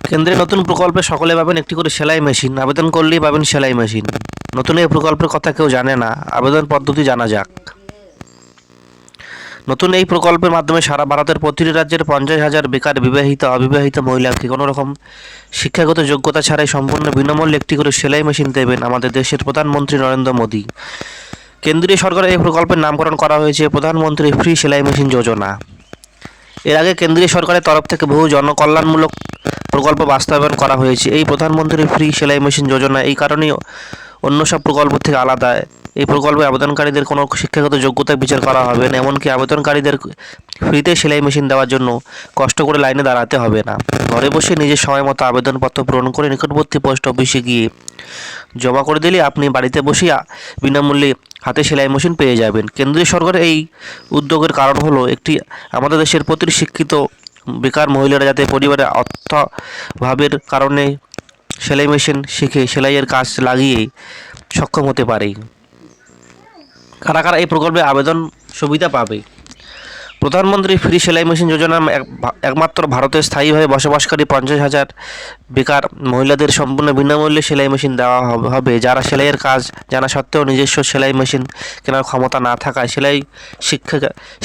কেন্দ্রের নতুন প্রকল্পে সকলে পাবেন একটি করে সেলাই মেশিন। আবেদন করলেই পাবেন সেলাই মেশিন। নতুন এই প্রকল্পের কথা কেউ জানে না, আবেদন পদ্ধতি জানা যাক। নতুন এই প্রকল্পের মাধ্যমে সারা ভারতের প্রতিটি রাজ্যের 50,000 বেকার বিবাহিত অবিবাহিত মহিলাকে কোনো রকম শিক্ষাগত যোগ্যতা ছাড়াই সম্পূর্ণ বিনামূল্যে একটি করে সেলাই মেশিন দেবেন আমাদের দেশের প্রধানমন্ত্রী নরেন্দ্র মোদী। কেন্দ্রীয় সরকারের এই প্রকল্পের নামকরণ করা হয়েছে প্রধানমন্ত্রী ফ্রি সেলাই মেশিন যোজনা। এর আগে কেন্দ্রীয় সরকারের তরফ থেকে বহু জনকল্যাণমূলক প্রকল্প বাস্তবায়ন করা হয়েছে। এই প্রধানমন্ত্রী ফ্রি সেলাই মেশিন যোজনা এই কারণেই অন্য সব প্রকল্প থেকে আলাদা। এই প্রকল্পে আবেদনকারীদের কোনো শিক্ষাগত যোগ্যতা বিচার করা হবে না, এমনকি আবেদনকারীদের ফ্রিতে সেলাই মেশিন দেওয়ার জন্য কষ্ট করে লাইনে দাঁড়াতে হবে না। ঘরে বসে নিজের সময় মতো আবেদনপত্র পূরণ করে নিকটবর্তী পোস্ট অফিসে গিয়ে জমা করে দিলে আপনি বাড়িতে বসেই বিনামূল্যে হাতে সেলাই মেশিন পেয়ে যাবেন। কেন্দ্রীয় সরকারের এই উদ্যোগের কারণ হলো আমাদের দেশের প্রতিটি শিক্ষিত বেকার মহিলারা যাতে পরিবারের অর্থাভাবের কারণে সেলাই মেশিন শিখে সেলাইয়ের কাজ লাগিয়ে সক্ষম হতে পারে। কারা কারা এই প্রকল্পে আবেদন সুবিধা পাবে? প্রধানমন্ত্রী ফ্রি সেলাই মেশিন যোজনা একমাত্র ভারতে স্থায়ীভাবে বসবাসকারী 50,000 বেকার মহিলাদের সম্পূর্ণ বিনামূল্যে সেলাই মেশিন দেওয়া হবে, যারা সেলাইয়ের কাজ জানা সত্ত্বেও নিজস্ব সেলাই মেশিন কেনার ক্ষমতা না থাকায় সেলাই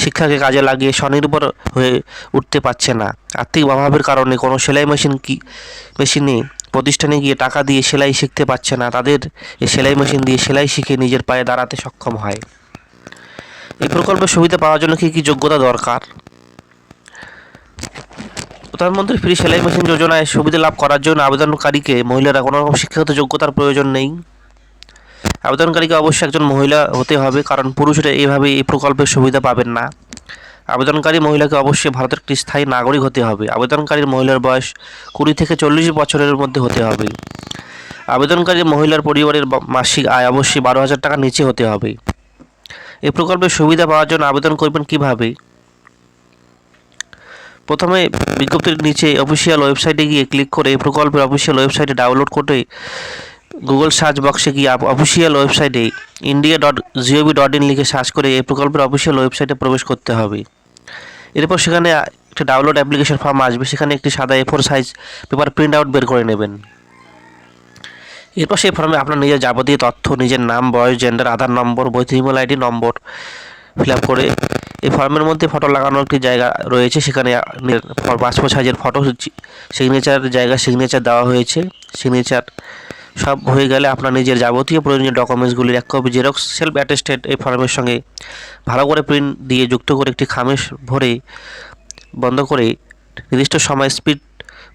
শিক্ষাকে কাজে লাগিয়ে স্বনির্ভর হয়ে উঠতে পারছে না। আর্থিক অভাবের কারণে কোনো সেলাই মেশিনে প্রতিষ্ঠানে গিয়ে টাকা দিয়ে সেলাই শিখতে পারছে না, তাদের এই সেলাই মেশিন দিয়ে সেলাই শিখে নিজের পায়ে দাঁড়াতে সক্ষম হয়। এই প্রকল্পের সুবিধা পাওয়ার জন্য কী কী যোগ্যতা দরকার? প্রধানমন্ত্রী ফ্রি সেলাই মেশিন যোজনায় সুবিধা লাভ করার জন্য আবেদনকারীকে মহিলারা কোনো রকম শিক্ষাগত যোগ্যতার প্রয়োজন নেই। আবেদনকারীকে অবশ্যই একজন মহিলা হতে হবে, কারণ পুরুষরা এইভাবে এই প্রকল্পের সুবিধা পাবেন না। আবেদনকারী মহিলাকে অবশ্যই ভারতের একটি স্থায়ী নাগরিক হতে হবে। আবেদনকারীর মহিলার বয়স 20 থেকে 40 বছরের মধ্যে হতে হবে। আবেদনকারী মহিলার পরিবারের মাসিক আয় অবশ্যই 12,000 টাকার নিচে হতে হবে। এই প্রকল্পের সুবিধা পাওয়ার জন্য আবেদন করবেন কিভাবে? প্রথমে বিজ্ঞপ্তির নিচে অফিসিয়াল ওয়েবসাইটে গিয়ে ক্লিক করে এই প্রকল্পের অফিসিয়াল ওয়েবসাইটে ডাউনলোড করে গুগল সার্চ বক্সে গিয়ে অফিসিয়াল ওয়েবসাইটে india.gov.in লিখে সার্চ করে এই প্রকল্পের অফিসিয়াল ওয়েবসাইটে প্রবেশ করতে হবে। এরপর সেখানে একটা ডাউনলোড অ্যাপ্লিকেশন ফর্ম আসবে, সেখানে একটি সাদা A4 size paper print out বের করে নেবেন। এরপর সেই ফর্মে আপনার নিজের যাবতীয় তথ্য, নিজের নাম, বয়স, জেন্ডার, আধার নম্বর, বৈধ ইমেল আইডি নম্বর ফিল আপ করে এই ফর্মের মধ্যে ফটো লাগানোর একটি জায়গা রয়েছে, সেখানে পাসপোর্ট সাইজের ফটো, সিগনেচার জায়গা সিগনেচার দেওয়া হয়েছে। সিগনেচার সব হয়ে গেলে আপনার নিজের যাবতীয় প্রয়োজনীয় ডকুমেন্টসগুলির এক কপি জেরক্স সেলফ অ্যাটেস্টেড এই ফর্মের সঙ্গে ভালো করে প্রিন্ট দিয়ে যুক্ত করে একটি খামে ভরে বন্ধ করে নির্দিষ্ট সময় স্পিড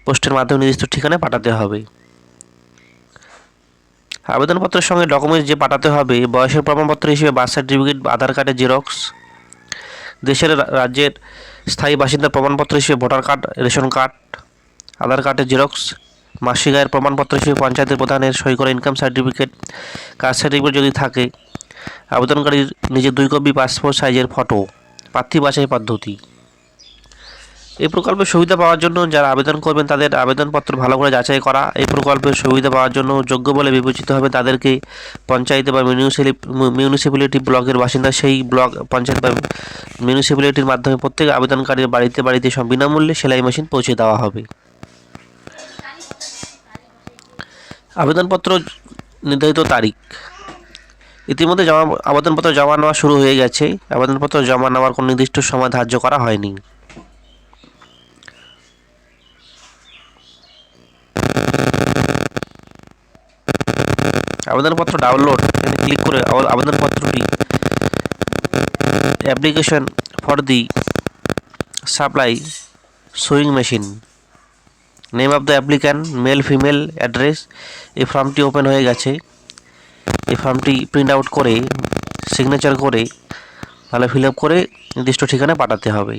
পোস্টের মাধ্যমে নির্দিষ্ট ঠিকানায় পাঠাতে হবে। আবেদনপত্রের সঙ্গে ডকুমেন্টস যে পাঠাতে হবে: বয়সের প্রমাণপত্র হিসেবে বার্থ সার্টিফিকেট, আধার কার্ডের জেরক্স, দেশের রাজ্যের স্থায়ী বাসিন্দার প্রমাণপত্র হিসেবে ভোটার কার্ড, রেশন কার্ড, আধার কার্ডের জেরক্স, মাসিক আয়ের প্রমাণপত্র হিসেবে পঞ্চায়েতের প্রধানের সই করা ইনকাম সার্টিফিকেট, কাস্ট সার্টিফিকেট যদি থাকে, আবেদনকারীর নিজের 2 কপি পাসপোর্ট সাইজের ফটো। প্রার্থী বাছাই পদ্ধতি: এই প্রকল্পের সুবিধা পাওয়ার জন্য যারা আবেদন করবেন তাদের আবেদনপত্র ভালো করে যাচাই করা। এই প্রকল্পের সুবিধা পাওয়ার জন্য যোগ্য বলে বিবেচিত হবে তাদেরকে পঞ্চায়েতে বা মিউনিসিপ্যালিটি ব্লকের বাসিন্দা সেই ব্লক, পঞ্চায়েত বা মিউনিসিপ্যালিটির মাধ্যমে প্রত্যেক আবেদনকারীর বাড়িতে বাড়িতে বিনামূল্যে সেলাই মেশিন পৌঁছে দেওয়া হবে। আবেদনপত্র নির্ধারিত তারিখ: ইতিমধ্যে আবেদনপত্র জমা নেওয়া শুরু হয়ে গেছে। আবেদনপত্র জমা নেওয়ার কোনো নির্দিষ্ট সময় ধার্য করা হয়নি। আবেদনপত্র ডাউনলোড ক্লিক করে আবেদনপত্রটি application for the supply sewing machine, name of the applicant, male female, address, এই ফর্মটি ওপেন হয়ে গেছে। এই ফর্মটি প্রিন্ট আউট করে সিগনেচার করে ভালো ফিল আপ করে নির্দিষ্ট ঠিকানায় পাঠাতে হবে।